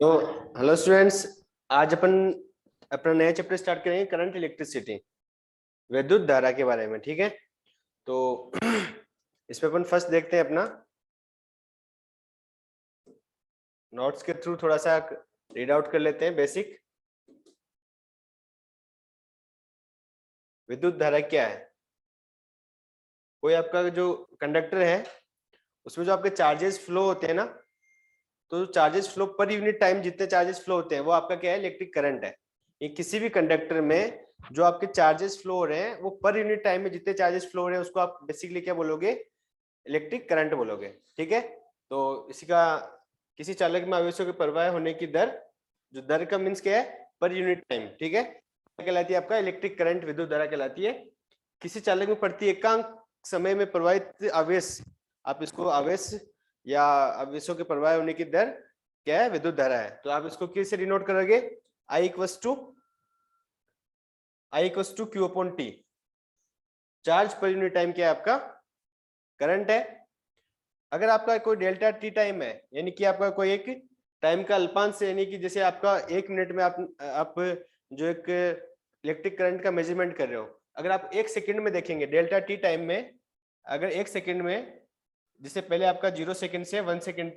तो hello students, आज अपन अपना नया चैप्टर स्टार्ट करेंगे करंट इलेक्ट्रिसिटी, विद्युत धारा के बारे में। ठीक है, तो इसमें अपन फर्स्ट देखते हैं अपना नोट्स के थ्रू थोड़ा सा रीड आउट कर लेते हैं। बेसिक विद्युत धारा क्या है। कोई आपका जो कंडक्टर है उसमें जो आपके चार्जेस फ्लो होते हैं ना, तो चार्जेस फ्लो पर यूनिट टाइम जितने चार्जेस फ्लो होते हैं वो आपका क्या है, इलेक्ट्रिक करंट है। ये किसी भी कंडक्टर में जो आपके चार्जेस फ्लो हो रहे हैं वो पर यूनिट टाइम में जितने चार्जेस फ्लो हो रहे हैं उसको आप बेसिकली क्या बोलोगे, इलेक्ट्रिक करंट बोलोगे। ठीक है, तो इसी का किसी चालक में आवेशों के प्रवाह होने की दर, जो दर का मीन्स क्या है, पर यूनिट टाइम। ठीक है, कहलाती है आपका इलेक्ट्रिक करंट, विद्युत धारा कहलाती है। किसी चालक में प्रति एकांक समय में प्रवाहित आवेश, आप इसको आवेश या आवेशों के प्रवाह होने की दर क्या है, विद्युत धारा है। तो आप इसको किससे डिनोट करोगे, I equals to Q upon T। Charge पर यूनिट टाइम क्या है, आपका करंट है। अगर आपका कोई डेल्टा टी टाइम है, यानी कि आपका कोई एक टाइम का अल्पांश, यानी कि जैसे आपका 1 मिनट में आप जो एक इलेक्ट्रिक करंट का मेजरमेंट कर रहे हो, अगर आप 1 सेकंड में देखेंगे डेल्टा टी टाइम में, अगर 1 सेकंड में जिससे पहले आपका 0 सेकंड से 1 सेकंड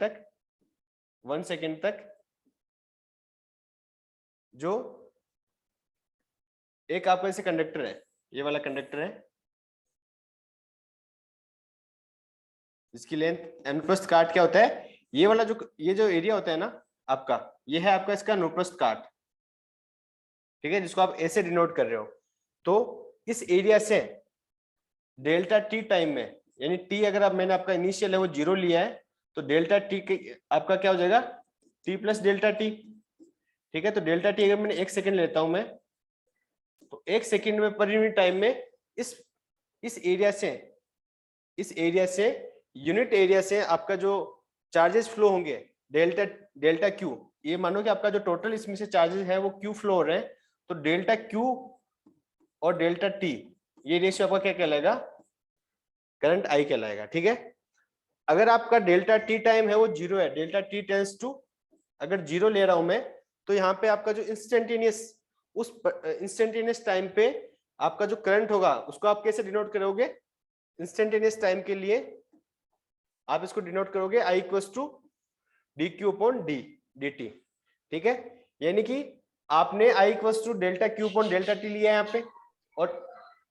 तक जो एक आपका जैसे कंडक्टर है, ये वाला कंडक्टर है जिसकी लेंथ अनुप्रस्थ काट क्या होता है, ये वाला ये जो एरिया होता है ना आपका, ये है आपका इसका अनुप्रस्थ काट। ठीक है, जिसको आप ऐसे डिनोट कर रहे हो। तो इस एरिया से डेल्टा टी टाइम में, यानी टी अगर आप मैंने आपका इनिशियल है वो 0 लिया है, तो डेल्टा टी आपका क्या हो जाएगा, टी प्लस डेल्टा टी। ठीक है, तो डेल्टा टी अगर मैंने 1 सेकंड लेता हूं मैं, तो 1 सेकंड में पर यूनिट टाइम में इस एरिया से यूनिट एरिया से आपका जो चार्जेस फ्लो होंगे डेल्टा क्यू, ये मानो कि आपका जो टोटल इसमें से चार्जेस है वो क्यू फ्लो हो रहे हैं, तो डेल्टा क्यू और डेल्टा टी, ये रेशियो आपका क्या कहलाएगा, करंट आई कहलाएगा। ठीक है, अगर आपका डेल्टा टी टाइम है वो 0 है, डेल्टा टी टेंस टू अगर 0 ले रहा हूं मैं, तो यहाँ पे आपका जो इंस्टेंटेनियस टाइम पे आपका जो करंट होगा उसको आप कैसे डिनोट करोगे, इंस्टेंटेनियस टाइम के लिए आप इसको डिनोट करोगे I equals to d q upon d t. ठीक है, यानी कि आपने I equals to delta q upon delta t लिया है यहाँ पे, और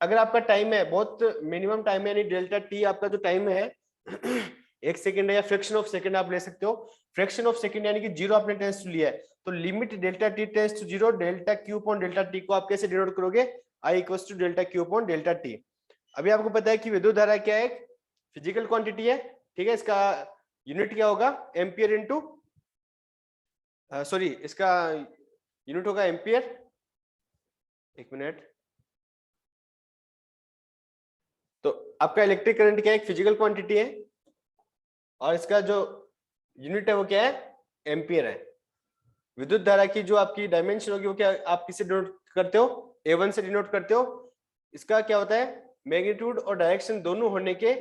अगर आपका टाइम है बहुत मिनिमम टाइम है, यानी डेल्टा टी आपका जो टाइम है 1 सेकंड है या फ्रैक्शन ऑफ सेकंड आप ले सकते हो, फ्रैक्शन ऑफ सेकंड यानी कि 0 आपने टेंस टू लिया है, तो limit delta t tends to 0 delta q upon delta t को आप कैसे डिनोट करोगे, I equals to delta q upon delta t. अभी आपको पता है कि विद्युत धारा क्या है, फिजिकल क्वांटिटी है। ठीक है, इसका यूनिट क्या होगा, एम्पियर इनटू सॉरी इसका यूनिट होगा एम्पियर। एक मिनट, तो आपका इलेक्ट्रिक करंट क्या है, एक फिजिकल क्वांटिटी है, और इसका जो यूनिट है वो क्या है, एम्पियर है। विद्युत धारा की जो आपकी डायमेंशन होगी वो क्या, आप किससे डिनोट करते हो, A1 से डिनोट करते हो। इसका क्या होता है, मैग्नीट्यूड और डायरेक्शन दोनों होने के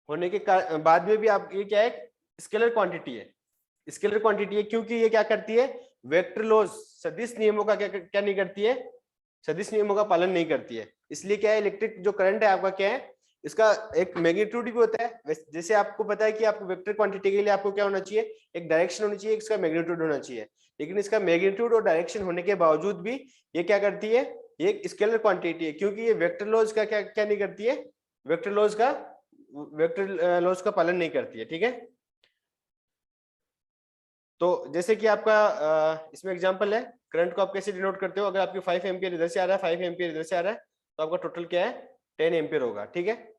बाद में भी आप, ये क्या है, स्केलर क्वांटिटी है, स्केलर क्वांटिटी है, क्योंकि ये क्या करती है, वेक्टर लॉज सदिश नियमों का क्या नहीं करती है, सदिश नियमों का पालन नहीं करती है। इसलिए क्या है, इलेक्ट्रिक जो करंट है आपका क्या है, इसका एक मैग्नीट्यूड भी होता है। जैसे आपको पता है कि आपको वेक्टर क्वांटिटी के लिए आपको क्या होना चाहिए, एक डायरेक्शन होनी चाहिए, इसका मैग्नीट्यूड होना चाहिए, लेकिन इसका मैग्नीट्यूड और डायरेक्शन होने के बावजूद भी ये क्या करती है, ये एक स्केलर क्वांटिटी है, क्योंकि ये वेक्टर लॉज का क्या नहीं करती है, वेक्टर लॉज का पालन नहीं करती है। ठीक है, तो जैसे कि आपका इसमें एग्जांपल है, करंट को आप कैसे डिनोट करते हो, अगर आपकी 5 एम्पियर इधर से आ रहा है, 5 एम्पियर इधर से आ रहा है, तो आपका टोटल क्या है, 10 एम्पियर होगा। ठीक है,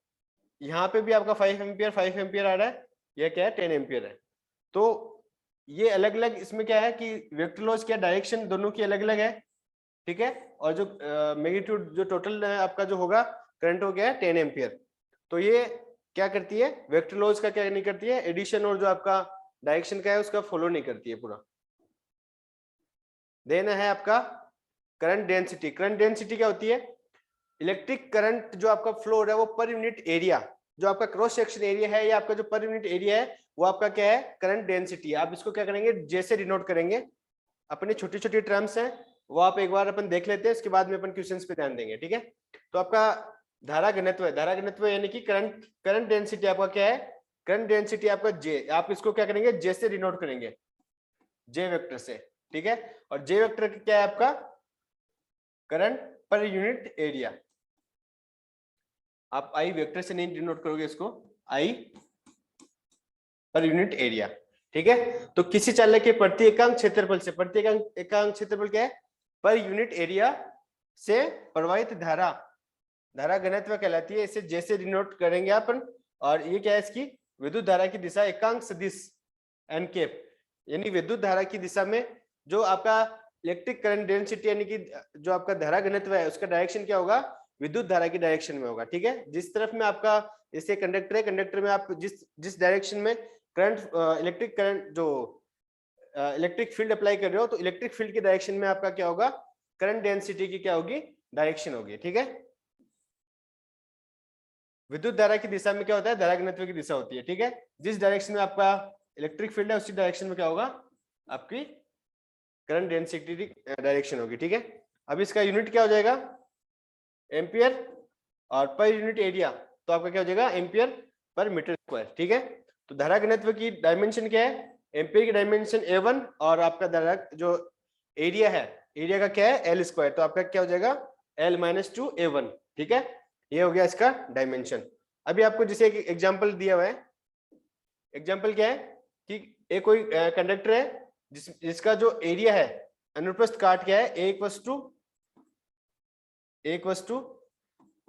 यहाँ पे भी आपका 5 एम्पियर आ रहा है, यह क्या है, 10 एम्पियर है। तो ये अलग अलग इसमें क्या है कि वेक्टर लॉज क्या, डायरेक्शन दोनों की अलग अलग है। ठीक है, और जो मैग्नीट्यूड जो टोटल आपका जो होगा करंट हो गया है 10 एम्पियर। तो ये क्या करती है, वेक्टर लॉज का क्या नहीं करती है, एडिशन और जो आपका डायरेक्शन का है उसका फॉलो नहीं करती है पूरा। देना है आपका करंट डेंसिटी। करंट डेंसिटी क्या होती है, इलेक्ट्रिक करंट जो आपका फ्लो हो रहा है वो पर यूनिट एरिया, जो आपका क्रॉस सेक्शन एरिया है या आपका जो पर यूनिट एरिया है वो आपका क्या है, करंट डेंसिटी। आप इसको क्या करेंगे, जैसे डिनोट करेंगे, अपनी छोटी छोटी टर्म्स हैं वो आप एक बार अपन देख लेते हैं, उसके बाद में अपन क्वेश्चंस पे ध्यान देंगे। ठीक है, तो आपका धारा घनत्व है, धारा घनत्व यानी कि करंट करंट डेंसिटी आपका क्या है, करंट डेंसिटी आपका जे, आप इसको क्या करेंगे जे से डिनोट करेंगे, जे वेक्टर से। ठीक है, और जे वेक्टर क्या है आपका करंट पर यूनिट एरिया। आप आई वेक्टर से नहीं डिनोट करोगे इसको, आई पर यूनिट एरिया। ठीक है, तो किसी चालक के प्रति एकांक क्षेत्रफल से, प्रति एकांक क्षेत्रफल क्या है पर यूनिट एरिया से प्रवाहित धारा, धारा घनत्व कहलाती है, इसे जैसे डिनोट करेंगे अपन। और ये क्या है इसकी विद्युत धारा की दिशा एकांक सदिश एन कैप, यानी विद्युत धारा की दिशा में जो आपका इलेक्ट्रिक करंट डेंसिटी यानी कि जो आपका धारा घनत्व है उसका डायरेक्शन क्या होगा, विद्युत धारा की डायरेक्शन में होगा। ठीक है, जिस तरफ में आपका जैसे कंडक्टर है, कंडक्टर में आप जिस डायरेक्शन में करंट इलेक्ट्रिक करंट जो इलेक्ट्रिक फील्ड अप्लाई कर रहे हो, तो इलेक्ट्रिक फील्ड की डायरेक्शन में आपका क्या होगा करंट डेंसिटी की क्या होगी डायरेक्शन होगी। ठीक है, विद्युत धारा की दिशा में क्या होता है धारा घनत्व की दिशा होती है। ठीक है, जिस डायरेक्शन में आपका इलेक्ट्रिक फील्ड है उसी डायरेक्शन में क्या होगा आपकी करंट डेंसिटी डायरेक्शन होगी। ठीक है, अब इसका यूनिट क्या हो जाएगा एम्पियर, और पर यूनिट एरिया तो आपका क्या हो जाएगा एम्पियर पर मीटर स्क्वायर। ठीक है, तो धारा घनत्व की डायमेंशन क्या है, एम्पियर की डायमेंशन A1, और आपका धारा जो एरिया है, एरिया का क्या है L स्क्वायर, तो आपका क्या हो जाएगा L-2 A1। ठीक है, ये हो गया इसका डायमेंशन। अभी आपको जैसे एक एग्जांपल दिया हुआ है, एग्जांपल क्या है कि एक कोई कंडक्टर है जिसका जो एरिया है अनुप्रस्थ काट क्या है A =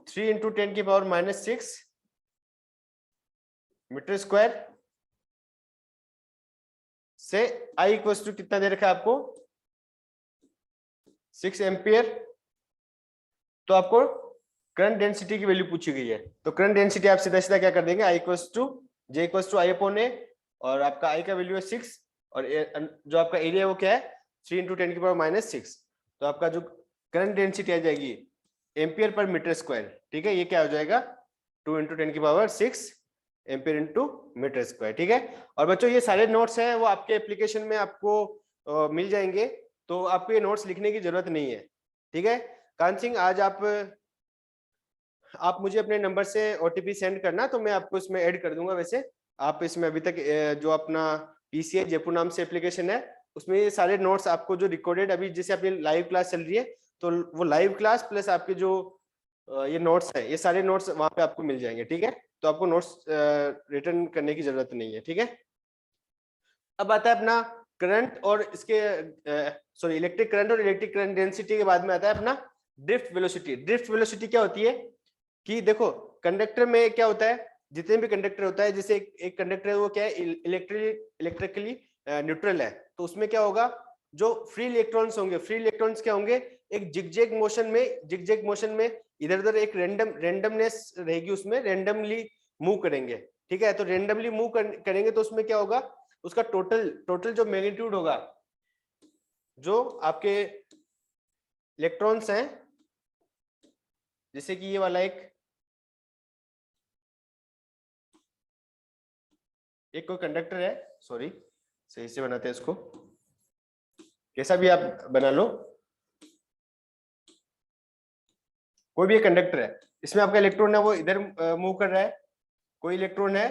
3 × 10⁻⁻6 मीटर स्क्वायर से I = कितना दे रखा है आपको 6 एम्पियर। तो आपको करंट डेंसिटी की वैल्यू पूछी गई है, तो करंट डेंसिटी आप सीधा सीधा क्या कर देंगे I = J = I/A, और आपका I का वैल्यू है 6 और जो आपका एरिया वो क्या है 3 × 10⁻⁻6, तो आपका जो करंट डेंसिटी आ जाएगी एम्पियर पर मीटर स्क्वायर। ठीक है, ये क्या हो जाएगा 2 × 10⁻6 एम्पियर इंटू मीटर स्क्वायर। ठीक है, और बच्चों ये सारे नोट्स हैं वो आपके एप्लीकेशन में आपको मिल जाएंगे, तो आपको ये नोट्स लिखने की जरूरत नहीं है। ठीक है, कान सिंह आज आप मुझे अपने नंबर से OTP सेंड करना, तो मैं आपको इसमें ऐड कर दूंगा। वैसे आप इसमें अभी तक जो अपना PCI जयपुर नाम से एप्लीकेशन है उसमें ये सारे नोट्स आपको जो रिकॉर्डेड अभी जैसे अपनी लाइव क्लास चल रही है, तो वो लाइव क्लास प्लस आपके जो ये नोट्स है ये सारे नोट्स वहां पे आपको मिल जाएंगे। ठीक है, तो आपको नोट्स रिटर्न करने की जरूरत नहीं है। ठीक है, अब आता है अपना करंट और इसके सॉरी इलेक्ट्रिक करंट और इलेक्ट्रिक करंट डेंसिटी के बाद में आता है अपना ड्रिफ्ट वेलोसिटी। ड्रिफ्ट वेलोसिटी क्या होती है कि देखो कंडक्टर में क्या होता है, जितने भी कंडक्टर होता है, जैसे एक कंडक्टर है वो क्या है इलेक्ट्रिकली न्यूट्रल है, तो उसमें क्या होगा जो फ्री इलेक्ट्रॉन्स होंगे, फ्री इलेक्ट्रॉन्स क्या होंगे एक जिगजैग मोशन में इधर उधर एक रेंडमनेस रहेगी, उसमें रेंडमली मूव करेंगे। ठीक है, तो रेंडमली मूव करेंगे तो उसमें क्या होगा उसका टोटल जो मैग्नीट्यूड होगा, जो आपके इलेक्ट्रॉन्स हैं, जैसे कि ये वाला एक कोई कंडक्टर है, सॉरी सही से बनाते हैं इसको, कैसा भी आप बना लो, कोई भी एक कंडक्टर है, इसमें आपका इलेक्ट्रॉन है वो इधर मूव कर रहा है, कोई इलेक्ट्रॉन है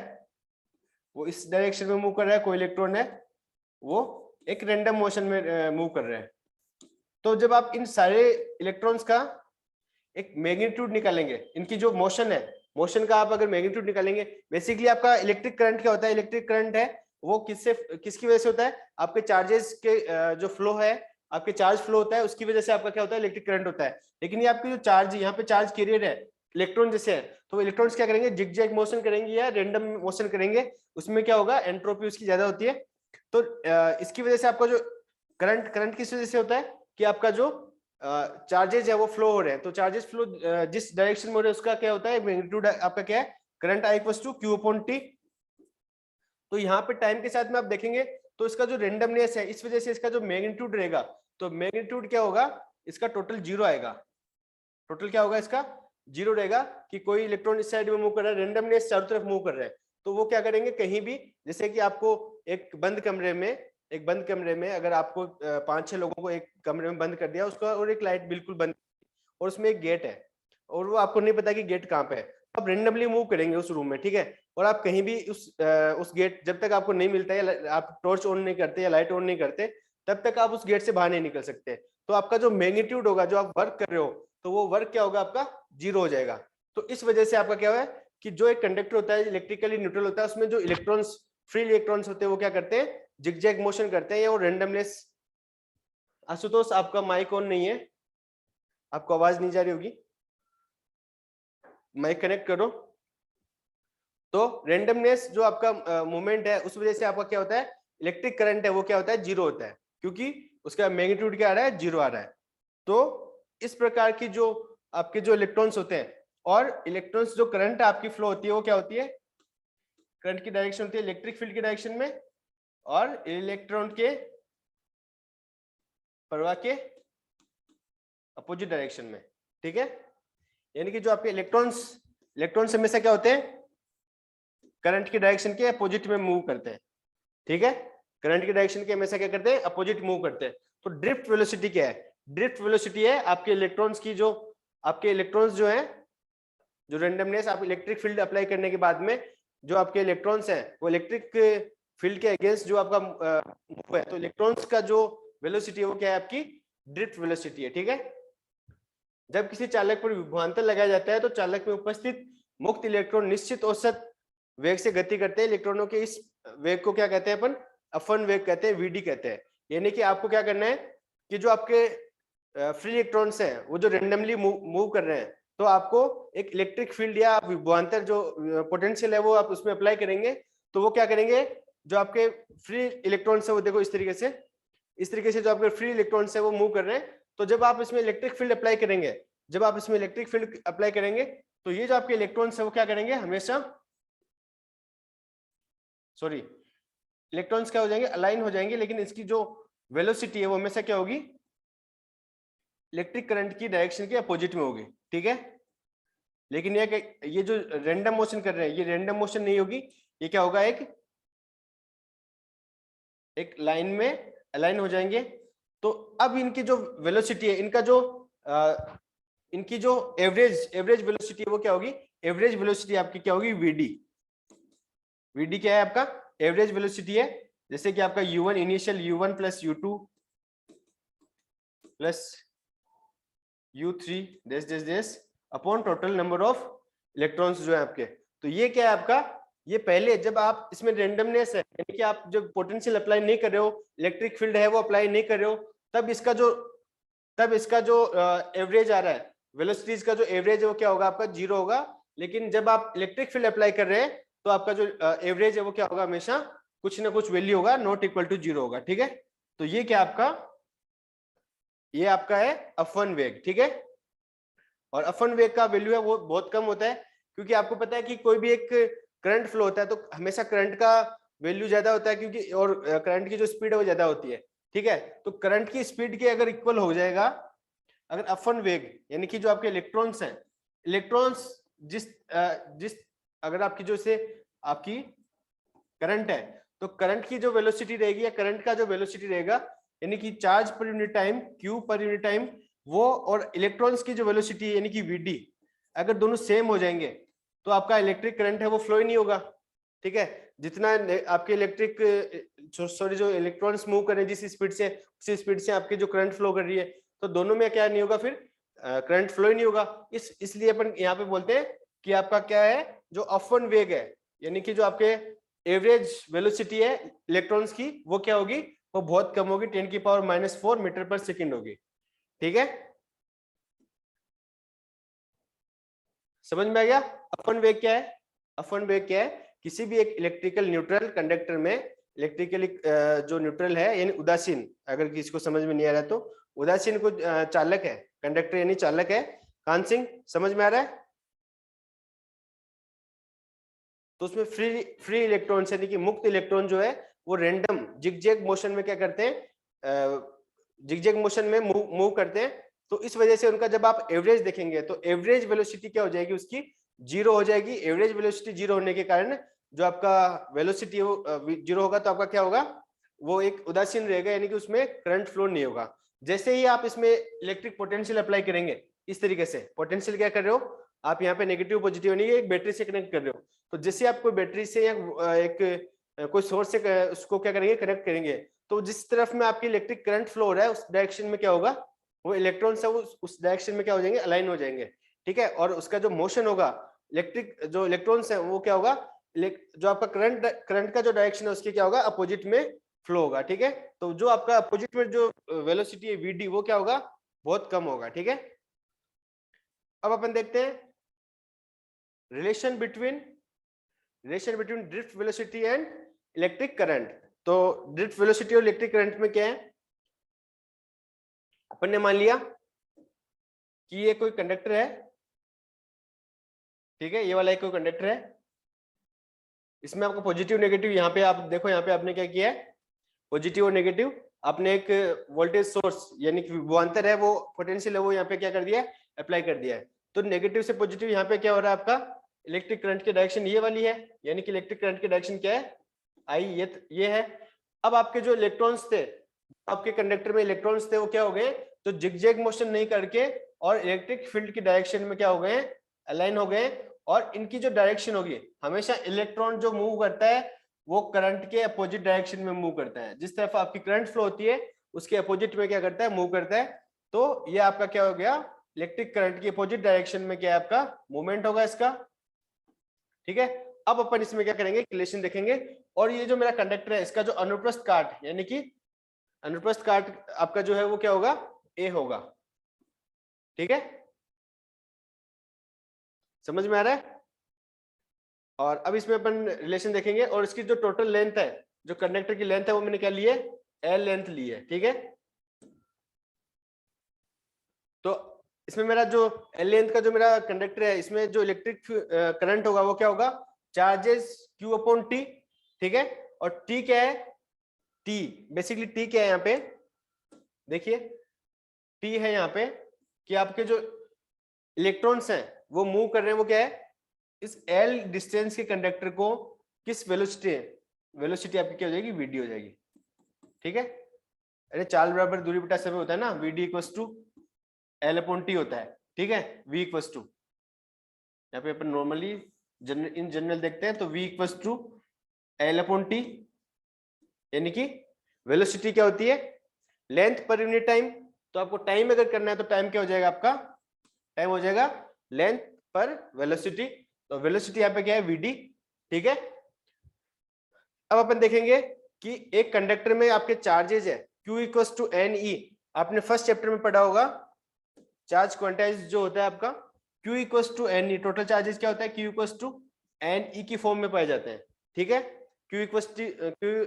वो इस डायरेक्शन में मूव कर रहा है, कोई इलेक्ट्रॉन है वो एक रैंडम मोशन में मूव कर रहे हैं। तो जब आप इन सारे इलेक्ट्रॉन्स का एक मैग्नीट्यूड निकालेंगे, इनकी जो मोशन है, मोशन का आप अगर मैग्नीट्यूड निकालेंगे, बेसिकली आपका इलेक्ट्रिक करंट क्या होता है, इलेक्ट्रिक करंट है वो किसकी वजह से होता है, आपके चार्जेस के जो फ्लो है, आपके चार्ज फ्लो होता है उसकी वजह से आपका क्या होता है इलेक्ट्रिक करंट होता है। लेकिन ये आपकी जो चार्ज यहाँ पे चार्ज कैरियर है इलेक्ट्रॉन जैसे है, तो इलेक्ट्रॉन्स क्या करेंगे जिगजैग मोशन करेंगे या रैंडम मोशन करेंगे, उसमें क्या होगा एंट्रोपी उसकी ज्यादा होती है। तो इसकी वजह से आपका जो करंट किस वजह से होता है कि आपका जो चार्जेस है वो फ्लो हो रहे हैं, तो चार्जेस फ्लो जिस डायरेक्शन में हो रहे हैं उसका क्या होता है मैग्नीट्यूड आपका क्या है करंट I = Q/T। तो यहाँ पे टाइम के साथ में आप देखेंगे तो इसका जो रेंडमनेस है इस वजह से इसका जो मैग्नीट्यूड रहेगा, तो मैग्नीट्यूड क्या होगा इसका टोटल 0 आएगा, टोटल क्या होगा इसका 0 रहेगा कि कोई इलेक्ट्रॉन इस साइड में मूव कर रहा है, रेंडमनेस चारों तरफ मूव कर रहा है, तो वो क्या करेंगे कहीं भी, जैसे कि आपको एक बंद कमरे में एक बंद कमरे में अगर आपको 5-6 लोगों को एक कमरे में बंद कर दिया उसका, और एक लाइट बिल्कुल बंद, और उसमें एक गेट है और वो आपको नहीं पता कि गेट कहाँ पे है, आप रेंडमली मूव करेंगे उस रूम में, ठीक है, और आप कहीं भी उस गेट जब तक आपको नहीं मिलता है, आप टॉर्च ऑन नहीं करते या लाइट ऑन नहीं करते, तब तक आप उस गेट से बाहर नहीं निकल सकते। तो आपका जो मैग्नीट्यूड होगा, जो आप वर्क कर रहे हो, तो वो वर्क क्या होगा, आपका 0 हो जाएगा। तो इस वजह से आपका क्या है कि जो एक कंडक्टर होता है इलेक्ट्रिकली न्यूट्रल होता है, उसमें जो इलेक्ट्रॉन्स, फ्री इलेक्ट्रॉन्स होते हैं, वो क्या करते हैं, जिगजैग मोशन करते हैं या वो रेंडमनेस। आशुतोष आपका माइक ऑन नहीं है, आपको आवाज नहीं जा रही होगी, माइक कनेक्ट करो। तो रेंडमनेस जो आपका मूवमेंट है, उस वजह से आपका क्या होता है, इलेक्ट्रिक करंट है वो क्या होता है, 0 होता है, क्योंकि उसका मैग्नीट्यूड क्या आ रहा है, 0 आ रहा है। तो इस प्रकार की जो आपके जो इलेक्ट्रॉन्स होते हैं, और इलेक्ट्रॉन्स जो करंट आपकी फ्लो होती है वो क्या होती है, करंट की डायरेक्शन होती है इलेक्ट्रिक फील्ड की डायरेक्शन में, और इलेक्ट्रॉन के प्रवाह के अपोजिट डायरेक्शन में, ठीक है। यानी कि जो आपके इलेक्ट्रॉन्स हमेशा क्या होते हैं, करंट की डायरेक्शन के अपोजिट में मूव करते हैं, ठीक है, करंट की डायरेक्शन के हमेशा क्या करते हैं, अपोजिट मूव करते हैं। तो ड्रिफ्ट वेलोसिटी क्या है, ड्रिफ्ट वेलोसिटी है आपके इलेक्ट्रॉन्स की, जो आपके इलेक्ट्रॉन्स जो है, जो रेंडमनेस आप इलेक्ट्रिक फील्ड अप्लाई करने के बाद में जो आपके इलेक्ट्रॉन्स हैं वो इलेक्ट्रिक फील्ड के अगेंस्ट जो आपका मूव है, तो इलेक्ट्रॉन्स का जो वेलोसिटी है वो क्या है, आपकी ड्रिफ्ट वेलोसिटी है, ठीक है। जब किसी चालक पर विभवांतर लगाया जाता है तो चालक में उपस्थित मुक्त इलेक्ट्रॉन निश्चित औसत वेग से गति करते हैं। इलेक्ट्रॉनों के इस वेग को क्या कहते हैं अपन, अपवन वेग कहते हैं, वीडी कहते हैं। यानी कि आपको क्या करना है कि जो आपके फ्री इलेक्ट्रॉन्स हैं वो जो रेंडमली मूव कर रहे हैं, तो आपको एक इलेक्ट्रिक फील्ड या विभवांतर जो पोटेंशियल है वो आप उसमें अप्लाई करेंगे। तो वो क्या करेंगे, जो आपके फ्री इलेक्ट्रॉन्स है वो देखो इस तरीके से जो आपके फ्री इलेक्ट्रॉन्स है वो मूव कर रहे हैं। तो जब आप इसमें इलेक्ट्रिक फील्ड अप्लाई करेंगे, तो ये जो आपके इलेक्ट्रॉन्स है वो क्या करेंगे, हमेशा इलेक्ट्रॉन्स क्या हो जाएंगे, अलाइन हो जाएंगे, लेकिन इसकी जो वेलोसिटी है वो हमेशा क्या होगी, इलेक्ट्रिक करंट की डायरेक्शन के अपोजिट में होगी, ठीक है। लेकिन ये जो रैंडम मोशन कर रहे हैं, ये रैंडम मोशन नहीं होगी, ये क्या होगा, एक लाइन में अलाइन हो जाएंगे। तो अब इनकी जो वेलोसिटी है, इनकी जो एवरेज वेलोसिटी है वो क्या होगी, एवरेज वेलोसिटी आपकी क्या होगी, वीडी क्या है आपका, एवरेज वेलोसिटी है। जैसे कि आपका u1 initial u1 plus u2 plus u3 days upon total number of electrons जो है आपके। तो ये क्या है आपका, ये पहले जब आप इसमें रेंडमनेस है, यानी कि आप जब पोटेंशियल अप्लाई नहीं कर रहे हो, इलेक्ट्रिक फील्ड है वो अप्लाई नहीं कर रहे हो, तब इसका जो एवरेज आ रहा है, वेलोसिटीज का जो एवरेज है वो क्या होगा, आपका 0 होगा। लेकिन जब आप इलेक्ट्रिक फील्ड अप्लाई कर रहे हैं तो आपका जो एवरेज है वो क्या होगा, हमेशा कुछ ना कुछ वैल्यू होगा, नॉट इक्वल टू 0 होगा, ठीक है। तो ये क्या आपका, ये आपका है अपवन वेग, ठीक है। और अपवन वेग का वैल्यू है वो बहुत कम होता है, क्योंकि आपको पता है कि कोई भी एक करंट फ्लो होता है तो हमेशा करंट का वैल्यू ज्यादा होता है, क्योंकि और करंट की जो स्पीड है वो ज्यादा होती है, ठीक है। तो करंट की स्पीड के अगर इक्वल हो जाएगा, अगर अपवन वेग यानी कि जो आपके इलेक्ट्रॉन्स हैं, इलेक्ट्रॉन्स जिस अगर आपकी जो से आपकी करंट है, तो करंट की जो वेलोसिटी रहेगी या करंट का जो वेलोसिटी रहेगा, यानी कि चार्ज पर यूनिट टाइम, क्यू पर यूनिट टाइम, वो और इलेक्ट्रॉन्स की जो वेलोसिटी है यानी कि वीडी, अगर दोनों सेम हो जाएंगे तो आपका इलेक्ट्रिक करंट है वो फ्लो ही नहीं होगा, ठीक है। जितना आपके जो इलेक्ट्रॉन्स मूव कर रहे हैं जिस स्पीड से, उसी स्पीड से आपकी जो करंट फ्लो कर रही है, तो दोनों में क्या नहीं होगा, फिर करंट फ्लो ही नहीं होगा। इसलिए अपन यहाँ पे बोलते हैं कि आपका क्या है, जो अपवन वेग है, यानी कि जो आपके एवरेज वेलोसिटी है इलेक्ट्रॉन्स की, वो क्या होगी, वो बहुत कम होगी, 10⁻⁻⁴ मीटर पर सेकेंड होगी, ठीक है। समझ में आ गया अपवन वेग क्या है। अपवन वेग क्या है, किसी भी एक इलेक्ट्रिकल न्यूट्रल कंडक्टर में इलेक्ट्रिकली जो न्यूट्रल है यानी उदासीन, अगर किसी को समझ में नहीं आ रहा तो उदासीन को चालक है, कंडक्टर यानी चालक है। कान सिंह समझ में आ रहा है। तो उसमें फ्री इलेक्ट्रॉन यानी कि मुक्त इलेक्ट्रॉन जो है वो रैंडम जिगजैग मोशन में क्या करते हैं, जिगजैग मोशन में मूव करते हैं। तो इस वजह से उनका जब आप एवरेज देखेंगे तो एवरेज वेलोसिटी क्या हो जाएगी, उसकी 0 हो जाएगी। एवरेज वेलोसिटी 0 होने के कारण जो आपका वेलोसिटी है वो 0 होगा, तो आपका क्या होगा, वो एक उदासीन रहेगा, यानी कि उसमें करंट फ्लो नहीं होगा। जैसे ही आप इसमें इलेक्ट्रिक पोटेंशियल अप्लाई करेंगे, इस तरीके से पोटेंशियल क्या कर रहे हो आप यहाँ पे नेगेटिव पॉजिटिव यानी एक बैटरी से कनेक्ट कर रहे हो, तो जैसे आप कोई बैटरी से या एक कोई सोर्स से उसको क्या करेंगे कनेक्ट करेंगे, तो जिस तरफ में आपकी इलेक्ट्रिक करंट फ्लो हो रहा है उस डायरेक्शन में क्या होगा, वो इलेक्ट्रॉन्स है वो उस डायरेक्शन में क्या हो जाएंगे, अलाइन हो जाएंगे। ठीक है, और उसका जो मोशन होगा, इलेक्ट्रिक जो इलेक्ट्रॉन्स है वो क्या होगा, जो आपका करंट का जो डायरेक्शन है उसके क्या होगा, अपोजिट में फ्लो होगा। ठीक है, तो जो आपका अपोजिट में जो वेलोसिटी है वीडी वो क्या होगा, बहुत कम होगा। ठीक है, अब अपन देखते हैं relation between drift velocity and electric current. तो ड्रिफ्ट वेलोसिटी और इलेक्ट्रिक करंट में क्या है, अपन ने मान लिया कि ये कोई कंडक्टर है, ठीक है, ये वाला एक कोई कंडक्टर है, इसमें आपको पॉजिटिव नेगेटिव, यहाँ पे आप देखो, यहाँ पे आपने क्या किया है, पॉजिटिव और नेगेटिव आपने एक वोल्टेज सोर्स यानी कि विभवांतर है वो पोटेंशियल है वो यहाँ पे क्या कर दिया है, अप्लाई कर दिया है। तो नेगेटिव से पॉजिटिव यहाँ पे क्या हो रहा है, आपका इलेक्ट्रिक करंट की डायरेक्शन ये वाली है, यानी कि इलेक्ट्रिक करंट की डायरेक्शन क्या है, आई, ये है। अब आपके जो इलेक्ट्रॉन्स थे, आपके कंडक्टर में इलेक्ट्रॉन्स थे वो क्या हो गए, तो जिगजैग मोशन नहीं करके और इलेक्ट्रिक फील्ड की डायरेक्शन में क्या हो गए, अलाइन हो गए। और इनकी जो डायरेक्शन होगी, हमेशा इलेक्ट्रॉन जो मूव करता है वो करंट के अपोजिट डायरेक्शन में मूव करता है, जिस तरफ आपकी करंट फ्लो होती है उसके अपोजिट में क्या करता है, मूव करता है। तो ये आपका क्या हो गया, इलेक्ट्रिक करंट की अपोजिट डायरेक्शन में क्या है, आपका मूवमेंट होगा इसका। ठीक है, अब अपन इसमें क्या करेंगे, रिलेशन देखेंगे। और ये जो मेरा कंडक्टर है इसका जो अनुप्रस्थ काट यानी कि अनुप्रस्थ काट आपका जो है वो क्या होगा, ए होगा। ठीक है, समझ में आ रहा है। और अब इसमें अपन रिलेशन देखेंगे, और इसकी जो टोटल लेंथ है, जो कंडक्टर की लेंथ है वो मैंने क्या ली है, एल लेंथ ली है। ठीक है, तो इसमें मेरा जो एल लेंथ का जो मेरा कंडक्टर है, इसमें जो इलेक्ट्रिक करंट होगा वो क्या होगा, चार्जेस क्यू अपॉन टी। ठीक है, और टी क्या है, टी बेसिकली टी क्या है यहाँ पे, देखिए टी है यहाँ पे कि आपके जो इलेक्ट्रॉन्स हैं वो मूव कर रहे हैं, वो क्या है, इस एल डिस्टेंस के कंडक्टर को किस वेलोसिटी है, वेलोसिटी आपकी क्या हो जाएगी, वीडी हो जाएगी। ठीक है, अरे चाल बराबर दूरी बटा समय होता है ना, v d equals to l upon t होता है। ठीक है, वी इक्वल्स टू, यहाँ पे अपन नॉर्मली इन जनरल देखते हैं, तो v equals to l upon t, यानी कि वेलोसिटी क्या होती है, लेंथ पर यूनिट टाइम। तो आपको टाइम अगर करना है तो टाइम क्या हो जाएगा, आपका टाइम हो जाएगा लेंथ पर वेलोसिटी। तो वेलोसिटी यहाँ पे क्या है, वीडी। ठीक है, अब अपन देखेंगे कि एक कंडक्टर में आपके चार्जेज है Q equals to n e, आपने फर्स्ट चैप्टर में पढ़ा होगा, चार्ज क्वांटाइज जो होता है आपका Q equals to n e, total charges क्या होता है, Q equals to n e की फॉर्म में पाए जाते हैं। ठीक है, Q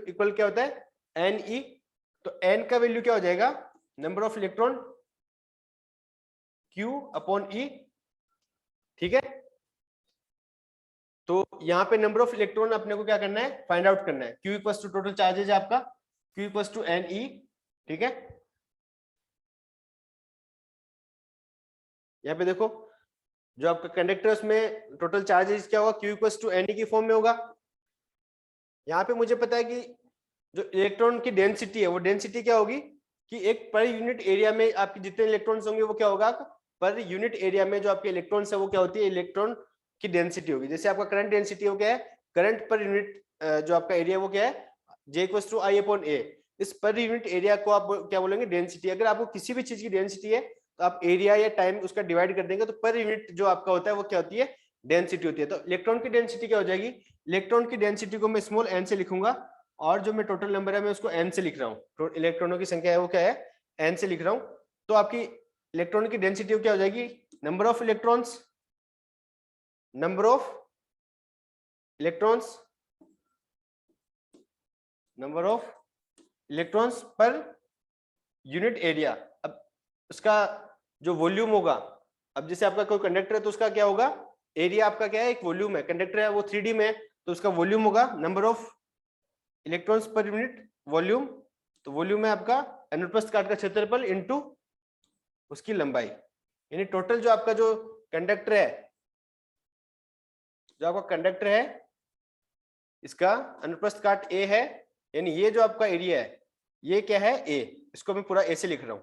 इक्वल क्या होता है, एन ई। तो एन का वैल्यू क्या हो जाएगा, number of electron Q upon e. ठीक है, तो यहाँ पे नंबर ऑफ इलेक्ट्रॉन अपने को क्या करना है, फाइंड आउट करना है। Q equals to total charges है आपका, Q equals to n e. ठीक है, यहाँ पे देखो जो आपका कंडक्टर उसमें टोटल चार्जेस क्या होगा, Q equals to n e की फॉर्म में होगा। यहाँ पे मुझे पता है कि जो इलेक्ट्रॉन की डेंसिटी है वो डेंसिटी क्या होगी, कि एक पर यूनिट एरिया में आपके जितने इलेक्ट्रॉन्स होंगे वो क्या होगा, पर यूनिट एरिया में जो आपके इलेक्ट्रॉन्स है वो क्या होती है, इलेक्ट्रॉन की डेंसिटी होगी। जैसे आपका करंट डेंसिटी हो क्या है, करंट पर यूनिट जो आपका एरिया वो क्या है, J equals to I upon A. इस पर यूनिट एरिया को आप क्या बोलेंगे, डेंसिटी। अगर आपको किसी भी चीज की डेंसिटी है तो आप एरिया या टाइम उसका डिवाइड कर देंगे, तो पर यूनिट जो आपका होता है वो क्या होती है, डेंसिटी होती है। तो इलेक्ट्रॉन की डेंसिटी क्या हो जाएगी, इलेक्ट्रॉन की डेंसिटी को मैं स्मॉल एन से लिखूंगा, और जो मैं टोटल नंबर है मैं उसको एन से लिख रहा हूँ, इलेक्ट्रॉनों की संख्या है वो क्या है, एन से लिख रहा हूँ। तो आपकी इलेक्ट्रॉन की डेंसिटी क्या हो जाएगी, number of electrons per unit area. अब उसका जो वॉल्यूम होगा, अब जैसे आपका कोई कंडक्टर है तो उसका क्या होगा, एरिया आपका क्या है, एक वॉल्यूम है, कंडक्टर है वो 3D में है तो उसका वॉल्यूम होगा number of electrons per unit volume. तो वॉल्यूम है आपका अनुप्रस्थ काट का क्षेत्रफल इनटू उसकी लंबाई, यानी टोटल जो आपका जो कंडक्टर है, इसका अनुप्रस्थ काट a है, यानी ये जो आपका एरिया है ये क्या है, ए, इसको मैं पूरा ए से लिख रहा हूँ,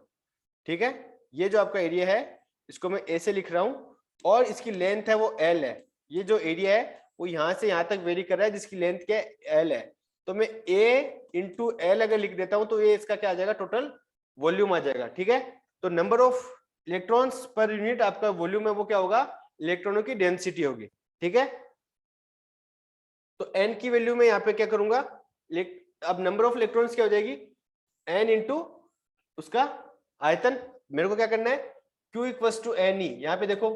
ठीक है। ये जो आपका एरिया है इसको मैं ए से लिख रहा हूँ और इसकी लेंथ है वो एल है। ये जो एरिया है वो यहाँ से यहाँ तक वेरी कर रहा है जिसकी लेंथ क्या है, एल है। तो मैं ए इंटू एल अगर लिख देता हूँ तो ये इसका क्या आ जाएगा, टोटल वॉल्यूम आ जाएगा, ठीक है। तो number of electrons per unit आपका वॉल्यूम है वो क्या होगा, इलेक्ट्रॉनों की डेंसिटी होगी, ठीक है। तो एन की वैल्यू में यहाँ पे क्या करूंगा, अब नंबर ऑफ इलेक्ट्रॉन्स क्या हो जाएगी, एन इंटू उसका आयतन। मेरे को क्या करना है, Q equals to n e. यहाँ पे देखो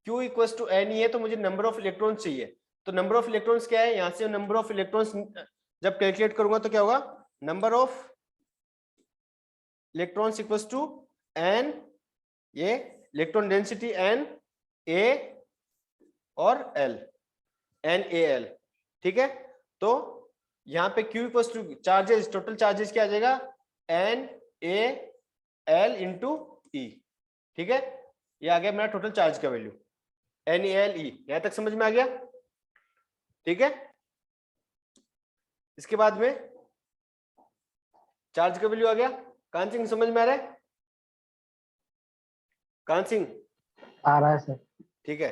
Q equals to n e है तो मुझे नंबर ऑफ इलेक्ट्रॉन्स चाहिए। तो नंबर ऑफ इलेक्ट्रॉन्स क्या है, यहाँ से नंबर ऑफ इलेक्ट्रॉन्स जब कैलकुलेट करूंगा तो क्या होगा, number of electrons equals to n, ये इलेक्ट्रॉन डेंसिटी एन ए और एल, एन ए एल, ठीक है। तो यहाँ पे Q equals to charges, total charges क्या आ जाएगा, n a l into e, ठीक है। ये आ गया मेरा टोटल चार्ज का value, n a l e. यहां तक समझ में आ गया, ठीक है। इसके बाद में चार्ज का वैल्यू आ गया। कान सिंह समझ में आ रहा है, कान सिंह आ रहा है सर। ठीक है।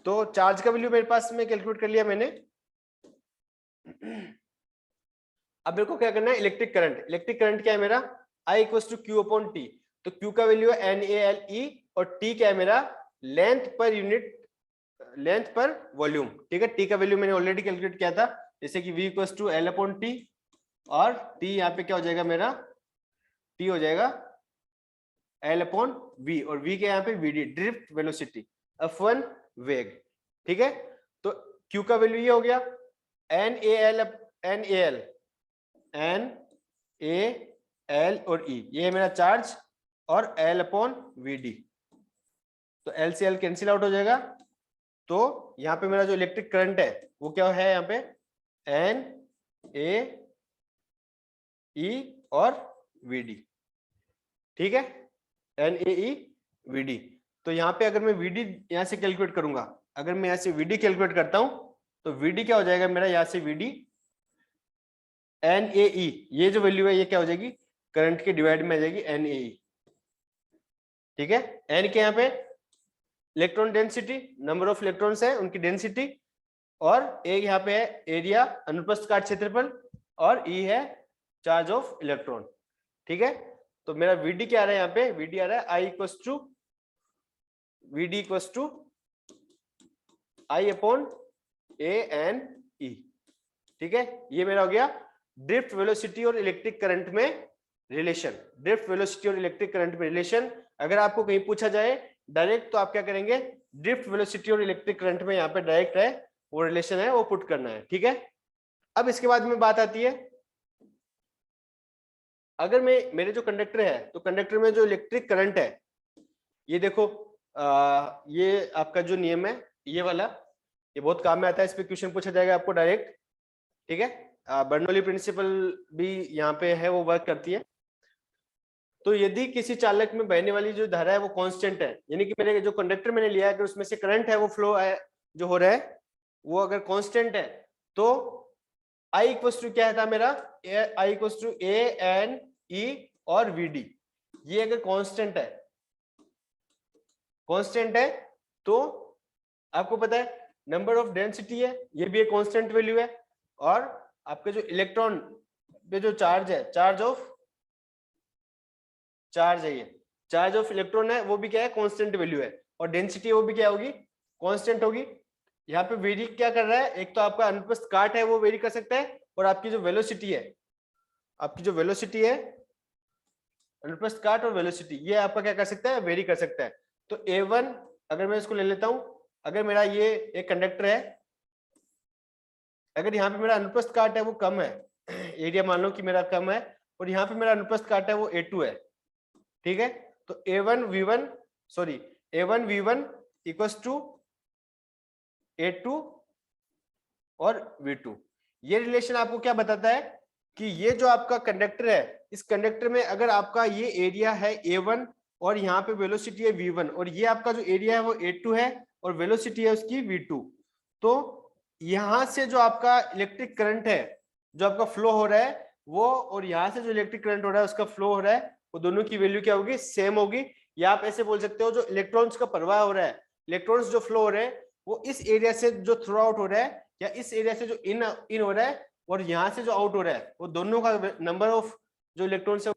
तो चार्ज का वैल्यू मेरे पास में कैलकुलेट कर लिया मैंने। अब मेरे को क्या करना है, इलेक्ट्रिक करंट। इलेक्ट्रिक करंट क्या है मेरा, I equals to Q upon T। तो Q का वैल्यू है NaLe और T क्या है मेरा, लेंथ पर यूनिट, लेंथ पर वॉल्यूम, ठीक है। T का वैल्यू मैंने ऑलरेडी कैलकुलेट किया था, जैसे कि V equals to L upon T और T यहाँ पे क्या हो जाएगा मेरा, T हो जाएगा L अपॉन V और V के यहाँ पे VD, ड्रिफ्ट वेलोसिटी, F1 वेग, ठीक है। तो Q का वैल्यू ये हो गया NaL और E, ये है मेरा चार्ज, और L अपॉन VD। तो L से L कैंसिल आउट हो जाएगा। तो यहाँ पे मेरा जो इलेक्ट्रिक करंट है वो क्या है, यहाँ पे NaE और VD, ठीक है, NaE VD। तो यहाँ पे अगर मैं VD यहाँ से कैलकुलेट करूंगा, अगर मैं यहाँ से VD कैलकुलेट करता हूं तो VD क्या हो जाएगा मेरा, यहाँ से VD NaE, ये जो वैल्यू है ये क्या हो जाएगी, करंट के डिवाइड में आ जाएगी NaE, ठीक है। N के यहाँ पे electron density, number of electrons है उनकी डेंसिटी, और A यहाँ पे है एरिया, अनुप्रस्थ काट क्षेत्रफल, और E है चार्ज ऑफ इलेक्ट्रॉन, ठीक है। तो मेरा VD क्या आ रहा है, यहाँ पे VD आ रहा है I equals to I upon ANE, ठीक है। ये मेरा हो गया ड्रिफ्ट वेलोसिटी और इलेक्ट्रिक करंट में रिलेशन। ड्रिफ्ट वेलोसिटी और इलेक्ट्रिक करंट में रिलेशन अगर आपको कहीं पूछा जाए डायरेक्ट, तो आप क्या करेंगे, ड्रिफ्ट वेलोसिटी और इलेक्ट्रिक करंट में यहाँ पे डायरेक्ट है वो रिलेशन है वो पुट करना है, ठीक है। अब इसके बाद में बात आती है, अगर मेरे जो कंडक्टर है तो कंडक्टर में जो इलेक्ट्रिक करंट है, ये देखो ये आपका जो नियम है ये वाला, ये बहुत काम में आता है, इस पे क्वेश्चन पूछा जाएगा आपको डायरेक्ट, ठीक है। बर्नौली प्रिंसिपल भी यहाँ पे है, वो वर्क करती है। तो यदि किसी चालक में बहने वाली जो धारा है वो कांस्टेंट है, यानी कि मेरे जो कंडक्टर मैंने लिया है अगर उसमें से करंट है वो फ्लो है जो हो रहा है वो अगर कांस्टेंट है, तो I इक्वल्स टू क्या है था मेरा, I इक्वल्स टू ANE और VD, ये अगर कांस्टेंट है तो आपको पता है नंबर ऑफ डेंसिटी है, ये भी एक कांस्टेंट वैल्यू है, और आपके जो इलेक्ट्रॉन पे जो चार्ज है, चार्ज है, ये चार्ज ऑफ इलेक्ट्रॉन है वो भी क्या है, कांस्टेंट वैल्यू है, और डेंसिटी वो भी क्या होगी, कांस्टेंट होगी। यहाँ पे वेरी क्या कर रहा है, एक तो आपका अनुप्रस्थ काट है वो वेरी कर सकता है, और आपकी जो वेलोसिटी है, अनुप्रस्थ काट और वेलोसिटी, ये आपका क्या कर सकता है, वेरी कर सकता है। तो A1 अगर मैं इसको ले लेता हूं, अगर मेरा ये एक कंडक्टर है, अगर यहाँ पे मेरा अनुप्रस्थ काट है वो कम है, एरिया मान लो कि मेरा कम है, और यहाँ पे मेरा अनुप्रस्थ काट है वो A2 है, ठीक है। तो A1 V1 equals to A2 और V2। ये रिलेशन आपको क्या बताता है कि ये जो आपका कंडक्टर है, इस कंडक्टर में अगर आपका ये एरिया है A1 और यहाँ पे वेलोसिटी है V1, और ये आपका जो एरिया है वो A2 है और वेलोसिटी है उसकी V2, तो यहां से जो आपका इलेक्ट्रिक करंट है जो आपका फ्लो हो रहा है वो और यहाँ से जो इलेक्ट्रिक करंट हो रहा है उसका फ्लो हो रहा है, वो दोनों की वैल्यू क्या होगी, सेम होगी। या आप ऐसे बोल सकते हो जो इलेक्ट्रॉन्स का प्रवाह हो रहा है, इलेक्ट्रॉन्स जो फ्लो हो रहे हैं वो इस एरिया से जो थ्रू आउट हो रहा है या इस एरिया से जो इन हो रहा है और यहाँ से जो आउट हो रहा है, वो दोनों का नंबर ऑफ जो इलेक्ट्रॉन्स है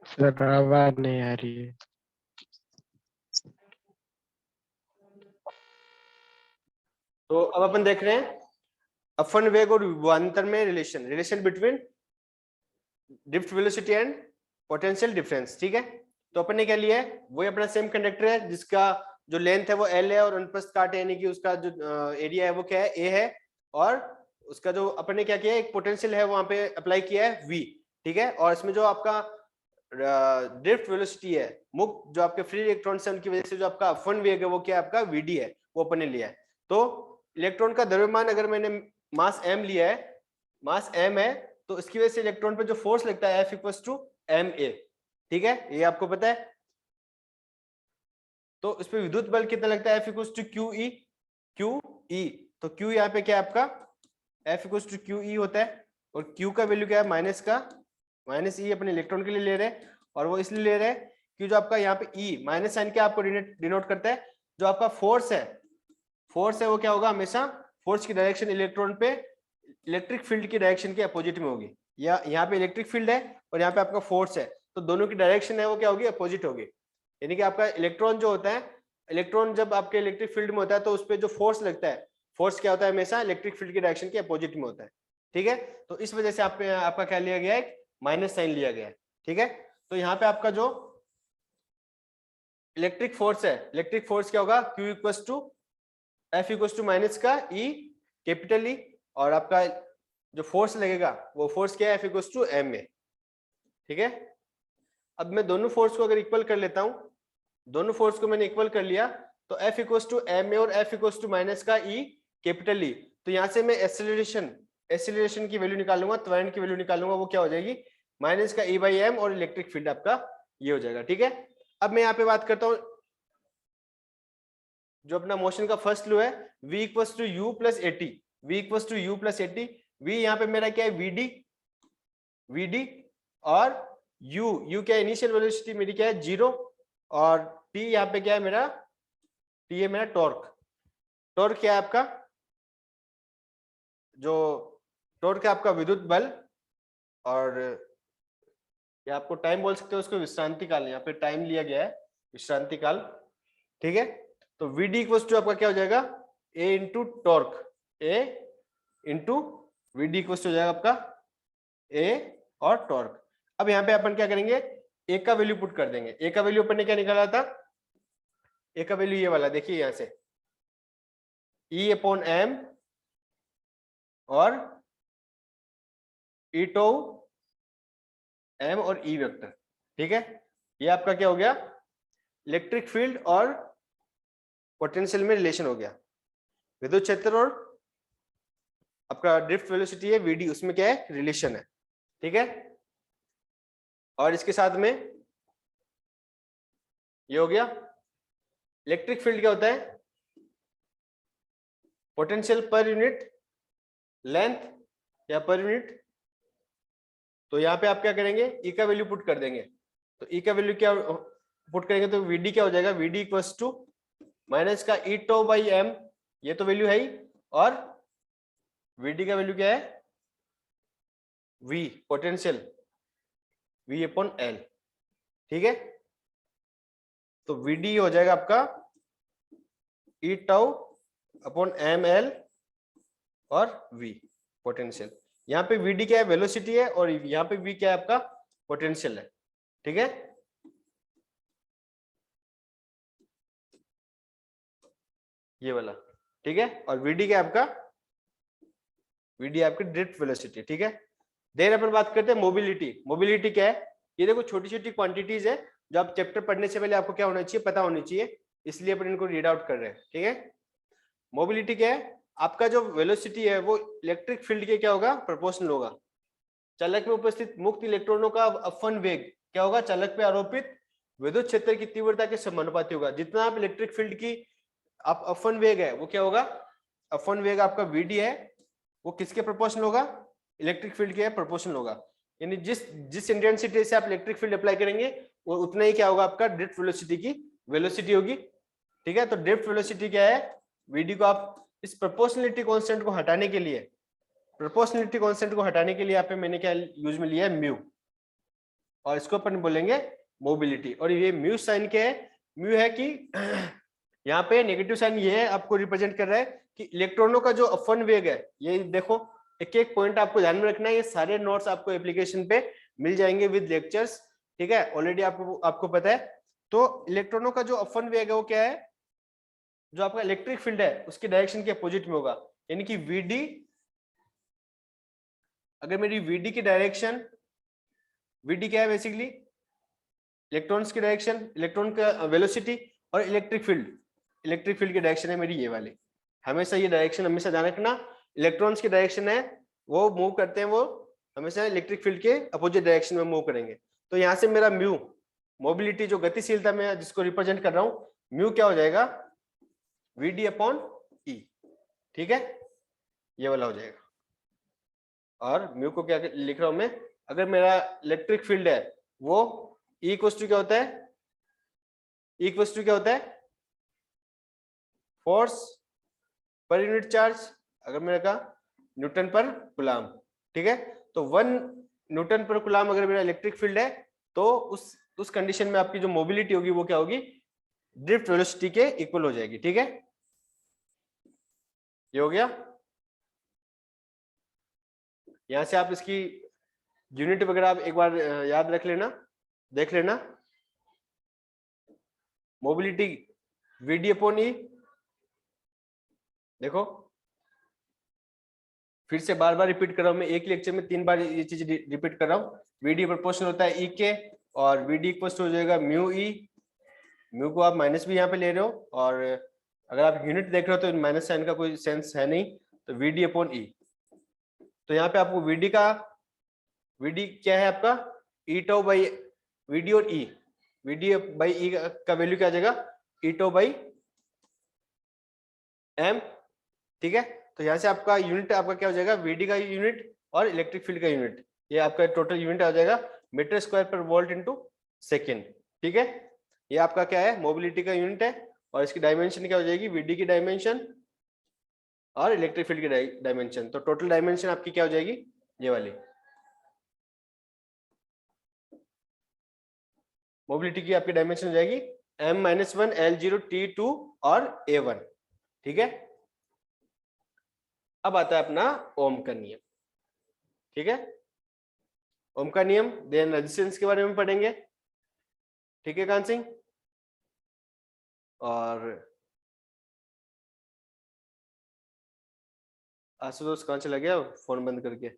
सर आवाज नहीं आ रही है। तो अब अपन देख रहे हैं अपवन वेग और विभवांतर में relation between drift velocity and potential difference. ठीक है, तो अपन ने क्या लिया है, वही अपना सेम कंडक्टर है जिसका जो लेंथ है वो L है और अनुप्रस्थ काट यानी कि उसका जो एरिया है वो क्या है, A है, और उसका जो अपन ने क्या किया है, एक पोटेंशियल है वहां पे अप्लाई किया है V। ठीक है, और इसमें जो आपका ड्रिफ्ट वेलोसिटी है, मुक्त जो आपके फ्री इलेक्ट्रॉन है उनकी वजह से जो आपका अपवन वेग है वो क्या है, आपका Vd है, वो अपन ने लिया है। तो इलेक्ट्रॉन का द्रव्यमान अगर मैंने मास m लिया है, मास m है, तो इसकी वजह से इलेक्ट्रॉन पे जो फोर्स लगता है F इक्वल्स टू ma। ठीक है, ये आपको पता है। तो इस पे विद्युत बल कितना लगता है, F इक्वल्स टू QE। तो Q यहाँ पे क्या है आपका, F इक्वल्स टू QE होता है, और Q का वैल्यू क्या है, माइनस E अपने इलेक्ट्रॉन के लिए ले रहे हैं, और वो इसलिए ले रहे हैं कि जो आपका यहाँ पे E माइनस साइन क्या आपको डिनोट करता है, जो आपका फोर्स है वो क्या होगा, हमेशा फोर्स की डायरेक्शन इलेक्ट्रॉन पे इलेक्ट्रिक फील्ड की डायरेक्शन के अपोजिट में होगी। या यहाँ पे इलेक्ट्रिक फील्ड है और यहाँ पे आपका फोर्स है, तो दोनों की डायरेक्शन है वो क्या होगी, अपोजिट होगी। यानी कि आपका इलेक्ट्रॉन जो होता है, इलेक्ट्रॉन जब आपके इलेक्ट्रिक फील्ड में होता है तो उस पर जो फोर्स लगता है, फोर्स क्या होता है, हमेशा इलेक्ट्रिक फील्ड की डायरेक्शन के अपोजिट में होता है। ठीक है, तो इस वजह से आपका क्या लिया गया है, माइनस साइन लिया गया है। ठीक है, तो यहाँ पे आपका जो इलेक्ट्रिक फोर्स है, इलेक्ट्रिक फोर्स क्या होगा, Q equals to F equals to minus का E कैपिटल E, और आपका जो फोर्स लगेगा वो फोर्स क्या है, F इक्वल्स टू ma। ठीक है, अब मैं दोनों फोर्स को अगर इक्वल कर लेता हूं, दोनों फोर्स को मैंने इक्वल कर लिया, तो F इक्वल्स टू ma और F इक्वल्स टू माइनस का E कैपिटल E। तो यहां से मैं एक्सेलरेशन की वैल्यू निकालूंगा, त्वरण की वैल्यू निकालूंगा, वो क्या हो जाएगी, माइनस का E बाई m, और इलेक्ट्रिक फील्ड आपका ये हो जाएगा। ठीक है, अब मैं यहाँ पे बात करता हूँ जो अपना मोशन का फर्स्ट लॉ है, v equals to u plus 80, v equals to u plus 80। v यहाँ पे मेरा क्या है vd और u क्या है इनिशियल वेलोसिटी मेरी क्या है 0 और t यहाँ पे क्या है मेरा t है मेरा टॉर्क क्या है आपका जो टॉर्क है आपका विद्युत बल और या आपको टाइम बोल सकते हो उसको विश्रांति काल यहाँ पे टाइम लिया गया है विश्रांति काल ठीक है। तो vd इक्वल्स टू आपका क्या हो जाएगा a into torque a into vd equals to हो जाएगा आपका a और टॉर्क। अब यहाँ पे अपन क्या करेंगे a का वैल्यू पुट कर देंगे। a का वैल्यू अपन ने क्या निकाला था a का वैल्यू ये वाला देखिए यहाँ से E अपॉन m और ई टो m और E वेक्टर ठीक है। ये आपका क्या हो गया इलेक्ट्रिक फील्ड और पोटेंशियल में रिलेशन हो गया। विद्युत क्षेत्र और आपका ड्रिफ्ट वेलोसिटी है vd उसमें क्या है रिलेशन है ठीक है। और इसके साथ में ये हो गया इलेक्ट्रिक फील्ड क्या होता है पोटेंशियल पर यूनिट लेंथ या पर यूनिट। तो यहाँ पे आप क्या करेंगे ई का वैल्यू पुट कर देंगे। तो ई का वैल्यू क्या पुट करेंगे तो vd क्या हो जाएगा vd इक्वल्स टू माइनस का ई टो बाई एम ये तो वैल्यू है ही और vd का वैल्यू क्या है v potential v upon l ठीक है। तो vd हो जाएगा आपका ई टाउ अपॉन एम एल और v पोटेंशियल। यहाँ पे vd क्या है वेलोसिटी है और यहाँ पे v क्या है आपका पोटेंशियल है ठीक है। ये वाला ठीक है और vd क्या है आपका vd आपकी ड्रिफ्ट वेलोसिटी ठीक है। देन अपन बात करते हैं मोबिलिटी क्या है। ये देखो छोटी छोटी क्वांटिटीज है जो आप चैप्टर पढ़ने से पहले आपको क्या होना चाहिए पता होनी चाहिए इसलिए अपन इनको रीड आउट कर रहे हैं ठीक है। मोबिलिटी क्या है आपका जो वेलोसिटी है वो इलेक्ट्रिक फील्ड के क्या होगा प्रोपोर्शनल होगा। चालक में उपस्थित मुक्त इलेक्ट्रॉनों का अपवन वेग क्या होगा चालक पे आरोपित विद्युत क्षेत्र की तीव्रता के समानुपाती होगा। जितना आप इलेक्ट्रिक फील्ड की आप अपवन वेग है वो क्या होगा अपवन वेग आपका vd है वो किसके प्रोपोर्शनल होगा इलेक्ट्रिक फील्ड के प्रोपोर्शनल होगा। यानी जिस इंटेंसिटी से आप इलेक्ट्रिक फील्ड अप्लाई करेंगे वो उतना ही क्या होगा आपका ड्रिफ्ट वेलोसिटी की वेलोसिटी होगी ठीक है। तो ड्रिफ्ट वेलोसिटी क्या है vd को आप इस प्रोपोर्शनलिटी कांस्टेंट को हटाने के लिए यहाँ पे मैंने क्या यूज में लिया है म्यू और इसको अपन बोलेंगे मोबिलिटी। और ये म्यू साइन क्या है म्यू है कि यहाँ पे नेगेटिव साइन ये है आपको रिप्रेजेंट कर रहा है कि इलेक्ट्रॉनों का जो अपवन वेग है ये देखो एक एक पॉइंट आपको ध्यान में रखना है। ये सारे नोट्स आपको एप्लीकेशन पे मिल जाएंगे विद लेक्चर्स ठीक है ऑलरेडी आपको पता है। तो इलेक्ट्रॉनों का जो अपवन वेग है वो क्या है जो आपका इलेक्ट्रिक फील्ड है उसकी डायरेक्शन के अपोजिट में होगा। यानी कि vd अगर मेरी vd की डायरेक्शन vd क्या है बेसिकली इलेक्ट्रॉन्स की डायरेक्शन इलेक्ट्रॉन का वेलोसिटी और इलेक्ट्रिक फील्ड की डायरेक्शन है मेरी ये वाली। हमेशा ये डायरेक्शन हमेशा ध्यान रखना इलेक्ट्रॉन्स की डायरेक्शन है वो मूव करते हैं वो हमेशा इलेक्ट्रिक फील्ड के अपोजिट डायरेक्शन में मूव करेंगे। तो यहाँ से मेरा म्यू मोबिलिटी जो गतिशीलता में जिसको रिप्रेजेंट कर रहा हूँ म्यू क्या हो जाएगा vd अपॉन ई ठीक है ये वाला हो जाएगा। और म्यू को क्या लिख रहा हूं मैं अगर मेरा इलेक्ट्रिक फील्ड है वो E इक्वल्स टू क्या होता है E इक्वल्स टू क्या होता है फोर्स पर यूनिट चार्ज अगर मैंने कहा न्यूटन पर कूलाम ठीक है। तो 1 न्यूटन पर कूलाम अगर मेरा इलेक्ट्रिक फील्ड है तो उस कंडीशन में आपकी जो मोबिलिटी होगी वो क्या होगी ड्रिफ्ट वेलोसिटी के इक्वल हो जाएगी ठीक है। ये हो गया। यहां से आप इसकी यूनिट वगैरह आप एक बार याद रख लेना देख लेना। मोबिलिटी vd अपॉन ई देखो फिर से बार बार रिपीट कर रहा हूं मैं एक लेक्चर में 3 बार ये चीज रिपीट कर रहा हूं। vd प्रोपोर्शनल होता है ई के और vd इक्वल हो जाएगा म्यू ई म्यू को आप माइनस भी यहाँ पे ले रहे हो और अगर आप यूनिट देख रहे हो तो माइनस साइन का कोई सेंस है नहीं। तो vd अपॉन ई तो यहाँ पे आपको vd क्या है आपका ई टो बाई vd और e vd बाई ई का वैल्यू क्या आ जाएगा ई टो बाई एम ठीक है। तो यहाँ से आपका यूनिट आपका क्या हो जाएगा, वीडी का यूनिट और इलेक्ट्रिक फील्ड का यूनिट, ये आपका टोटल यूनिट आ जाएगा मीटर स्क्वायर पर वोल्ट इनटू सेकेंड। ठीक है, ये आपका क्या है, मोबिलिटी का यूनिट है, और इसकी डायमेंशन क्या हो जाएगी, वीडी की डायमेंशन और इलेक्ट्रिक फील्ड की डायमेंशन। तो टोटल डायमेंशन आपकी क्या हो जाएगी, ये वाली मोबिलिटी की आपकी डायमेंशन हो जाएगी m-1 L0 T2 और A1। ठीक है, अब आता है अपना ओम का नियम। ठीक है, ओम का नियम, देन रेजिस्टेंस के बारे में पढ़ेंगे। ठीक है कान सिंह, और आशुतोष कहाँ चला गया फोन बंद करके।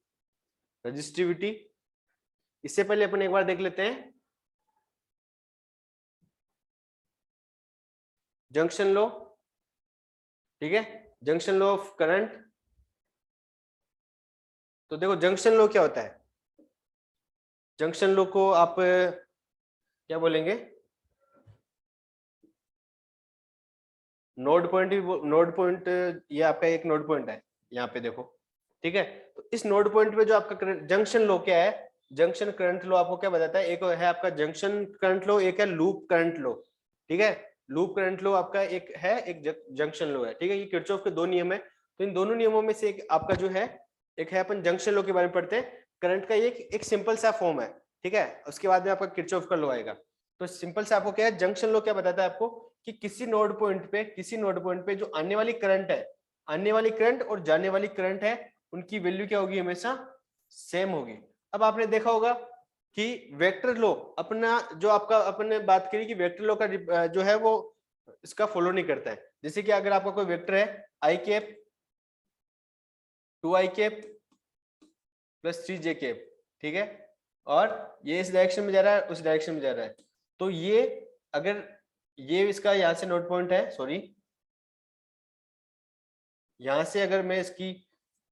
रजिस्टिविटी, इससे पहले अपन एक बार देख लेते हैं जंक्शन लो। ठीक है, जंक्शन लो ऑफ करंट। तो देखो जंक्शन लो क्या होता है, जंक्शन लो को आप क्या बोलेंगे, नोड पॉइंट। नोड पॉइंट ये आपका एक नोड पॉइंट है यहाँ पे देखो। ठीक है, तो इस नोड पॉइंट पे जो आपका जंक्शन लो क्या है, जंक्शन करंट लो आपको क्या बताता है, एक है आपका जंक्शन करंट लो, एक है लूप करंट लो। ठीक है, लूप करंट लो आपका एक है, एक जंक्शन लो है। ठीक है, ये किरचॉफ के दो नियम है, तो इन दोनों नियमों में से एक आपका जो है, एक है अपन जंक्शन लो के बारे में पढ़ते हैं, करंट का ये एक सिंपल सा फॉर्म है। ठीक है, उसके बाद में आपका किरचॉफ का लो आएगा। तो सिंपल से आपको क्या है, जंक्शन लो क्या बताता है आपको कि किसी नोड पॉइंट पे जो आने वाली करंट है, आने वाली करंट और जाने वाली करंट है, उनकी वैल्यू क्या होगी, हमेशा सेम होगी। अब आपने देखा होगा कि वेक्टर लो अपना, जो आपका अपन ने बात करी कि वेक्टर लो का जो है वो इसका फॉलो नहीं करता है। जैसे कि अगर आपका कोई वेक्टर है i cap 2i cap plus 3j cap, ठीक है, और ये इस डायरेक्शन में जा रहा है, उस डायरेक्शन में जा रहा है, तो ये अगर ये इसका यहाँ से नोड पॉइंट है, सॉरी यहां से अगर मैं इसकी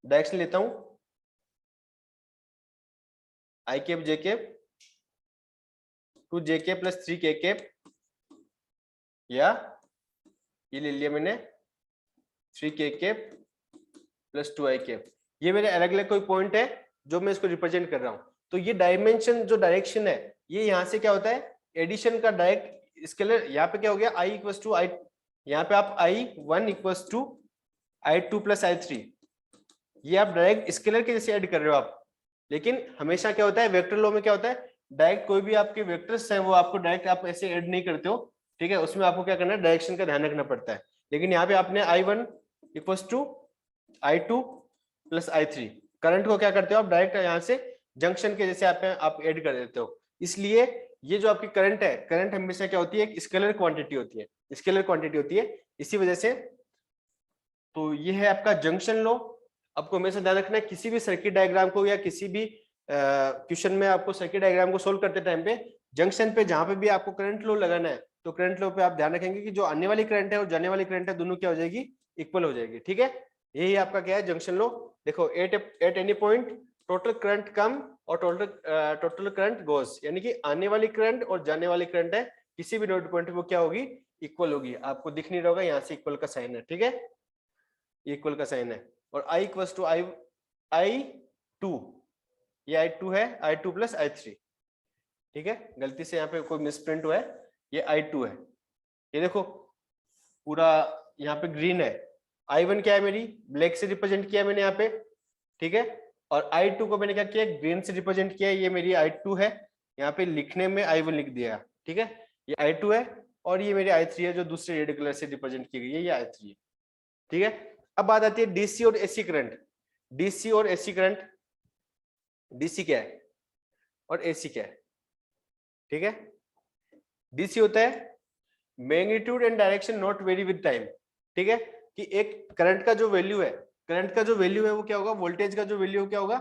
डायरेक्शन लेता हूं i cap j cap 2j cap plus 3k cap, या ये ले लिया मैंने 3k cap plus 2i cap, ये मेरे अलग अलग कोई पॉइंट है जो मैं इसको रिप्रेजेंट कर रहा हूं। तो ये डायमेंशन जो डायरेक्शन है, ये यहाँ से क्या होता है, एडिशन का डायरेक्ट स्केलर। यहाँ पे क्या हो गया, i इक्वल्स टू आई, यहाँ पे आप i1 equals to i2 plus i3, ये आप डायरेक्ट स्केलर के जैसे ऐड कर रहे हो आप। लेकिन हमेशा क्या होता है, वेक्टर लॉ में क्या होता है, डायरेक्ट कोई भी आपके वेक्टर्स हैं वो आपको डायरेक्ट आप ऐसे ऐड नहीं करते हो। ठीक है, उसमें आपको क्या करना है, डायरेक्शन का ध्यान रखना पड़ता है। लेकिन यहाँ पे आपने i1 equals to i2 plus i3, current को क्या करते हो आप, डायरेक्ट यहाँ से जंक्शन के जैसे आप ऐड कर देते हो। इसलिए ये जो आपकी करंट है, करंट हमेशा क्या होती है, एक स्केलर क्वांटिटी होती है, स्केलर क्वांटिटी होती है, इसी वजह से। तो ये है आपका जंक्शन लॉ। आपको हमेशा ध्यान रखना है, किसी भी सर्किट डायग्राम को या किसी भी क्वेश्चन में आपको सर्किट डायग्राम को सोल्व करते टाइम पे जंक्शन पे जहां पे भी आपको करंट लो लगाना है, तो करंट लो पे आप ध्यान रखेंगे कि जो आने वाली करंट है और जाने वाली करंट है, दोनों क्या हो जाएगी, इक्वल हो जाएगी। ठीक है, यही आपका क्या है, जंक्शन लो। देखो at any point total current come और टोटल करंट गोज, यानी कि आने वाली करंट और जाने वाली करंट है किसी भी नोड पॉइंट पे वो क्या होगी, इक्वल होगी। आपको दिख नहीं रहा होगा, यहाँ से इक्वल का साइन है। ठीक है, इक्वल का साइन है, और i इक्वल्स टू i2, ये i2 है, i2 प्लस i3। ठीक है, गलती से यहाँ पे कोई मिसप्रिंट हुआ है, ये i2 है। ये देखो पूरा यहाँ पे ग्रीन है, i1 क्या है मेरी, ब्लैक से रिप्रेजेंट किया मैंने यहाँ पे। ठीक है, और i2 को मैंने क्या किया, ग्रीन से रिप्रेजेंट किया, ये मेरी i2 है, यहाँ पे लिखने में i1 लिख दिया। ठीक है, ये i2 है, और ये मेरी i3 है जो दूसरे रेड कलर से रिप्रेजेंट की गई है, ये i3 है। ठीक है, अब बात आती है डीसी और एसी करंट। डीसी और एसी करंट, डीसी क्या है और एसी क्या है। ठीक है, डीसी होता है magnitude and direction not very with time. ठीक है, कि एक करंट का जो वैल्यू है, करंट का जो वैल्यू है वो क्या होगा, वोल्टेज का जो वैल्यू क्या होगा,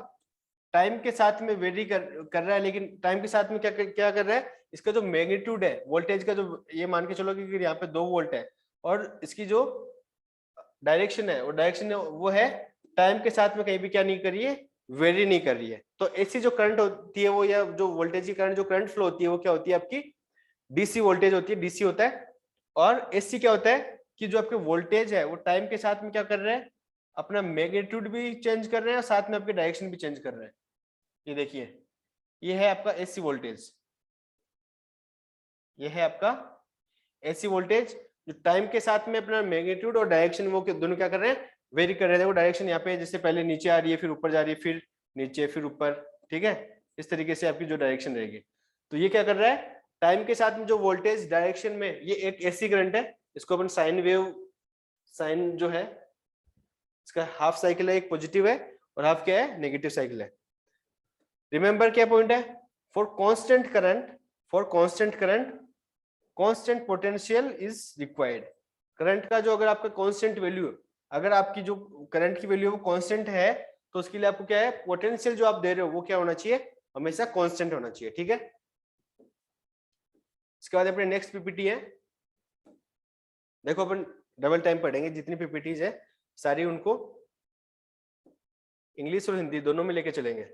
टाइम के साथ में वेरी कर रहा है, लेकिन टाइम के साथ में क्या कर रहा है, इसका जो मैग्नीट्यूड है वोल्टेज का, जो ये मान के चलो कि यहाँ पे 2 वोल्ट है, और इसकी जो डायरेक्शन है, वो डायरेक्शन वो है टाइम के साथ में कहीं भी क्या नहीं कर रही है, वेरी नहीं कर रही है। तो ऐसी जो करंट होती है वो, या जो वोल्टेज की करंट, जो करंट फ्लो होती है वो क्या होती है, आपकी डीसी वोल्टेज होती है, डीसी होता है। और एसी क्या होता है कि जो आपके वोल्टेज है वो टाइम के साथ में क्या कर रहा है, अपना मैग्नीट्यूड भी चेंज कर रहे हैं और साथ में आपके डायरेक्शन भी चेंज कर रहे हैं। ये देखिए, ये है आपका एसी वोल्टेज, ये है आपका एसी वोल्टेज जो टाइम के साथ में अपना मैग्नीट्यूड और डायरेक्शन वो दोनों क्या कर रहे हैं, वेरी कर रहे हैं। वो डायरेक्शन यहाँ पे जैसे पहले नीचे आ रही है, फिर ऊपर जा रही है, फिर नीचे, फिर ऊपर, ठीक है। इस तरीके से आपकी जो डायरेक्शन रहेगी। तो ये क्या कर रहा है, टाइम के साथ में जो वोल्टेज डायरेक्शन में, ये एक एसी करंट है, इसको अपन साइन वेव, साइन जो है इसका हाफ साइकिल है, एक पॉजिटिव है और हाफ क्या है, नेगेटिव साइकिल है। रिमेंबर क्या पॉइंट है, for constant current, for constant current constant potential is required. Current का जो अगर आपका कांस्टेंट वैल्यू, अगर आपकी जो करंट की वैल्यू वो कांस्टेंट है, तो उसके लिए आपको क्या है, पोटेंशियल जो आप दे रहे हो वो क्या होना चाहिए, हमेशा कांस्टेंट होना चाहिए, ठीक है। इसके बाद अपने नेक्स्ट पीपीटी है, देखो अपन डबल टाइम पढ़ेंगे, जितनी पीपीटीज है सारी उनको इंग्लिश और हिंदी दोनों में लेके चलेंगे।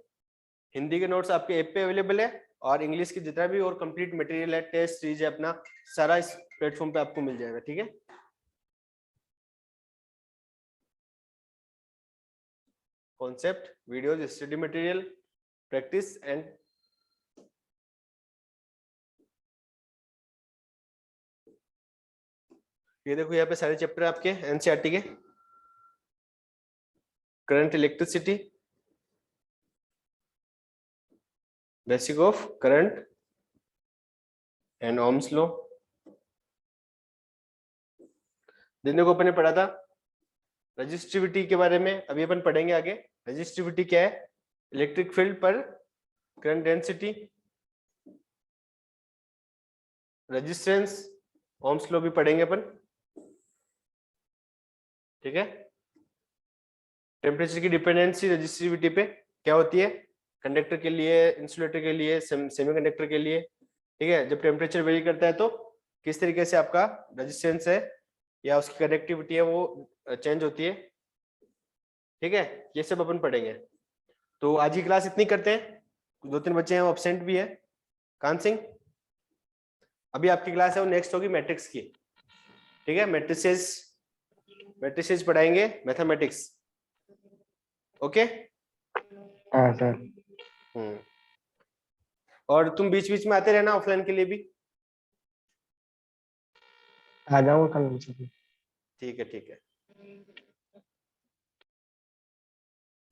हिंदी के नोट्स आपके ऐप पे अवेलेबल है और इंग्लिश की जितना भी और कंप्लीट मटेरियल है, टेस्ट सीरीज है अपना, सारा इस प्लेटफॉर्म पे आपको मिल जाएगा, ठीक है। Concept, videos, study material, practice and ये देखो यहाँ पे सारे चैप्टर आपके एनसीईआरटी के, current electricity, basic of current and Ohm's law. दिन को अपन ने पढ़ा था रजिस्टिविटी के बारे में, अभी अपन पढ़ेंगे आगे। रजिस्टिविटी क्या है, इलेक्ट्रिक फील्ड पर current density, resistance, Ohm's law भी पढ़ेंगे अपन, ठीक है। टेम्परेचर की डिपेंडेंसी रजिस्टिविटी पे क्या होती है, कंडक्टर के लिए, इंसुलेटर के लिए, सेमीकंडक्टर के लिए, ठीक है। जब टेम्परेचर वेरी करता है तो किस तरीके से आपका रेजिस्टेंस है या उसकी कंडक्टिविटी है वो चेंज होती है, ठीक है। ये सब अपन पढ़ेंगे। तो आज की क्लास इतनी करते हैं, 2-3 बच्चे हैं वो अब्सेंट भी है। कान सिंह, अभी आपकी क्लास है वो नेक्स्ट होगी मैट्रिक्स की, ठीक है। मैट्रिसेस, मैट्रिसेस पढ़ाएंगे, मैथमेटिक्स, ओके। हाँ सर। और तुम बीच बीच में आते रहना ऑफलाइन के लिए भी, आ जाऊंगा कल से। ठीक है, ठीक है।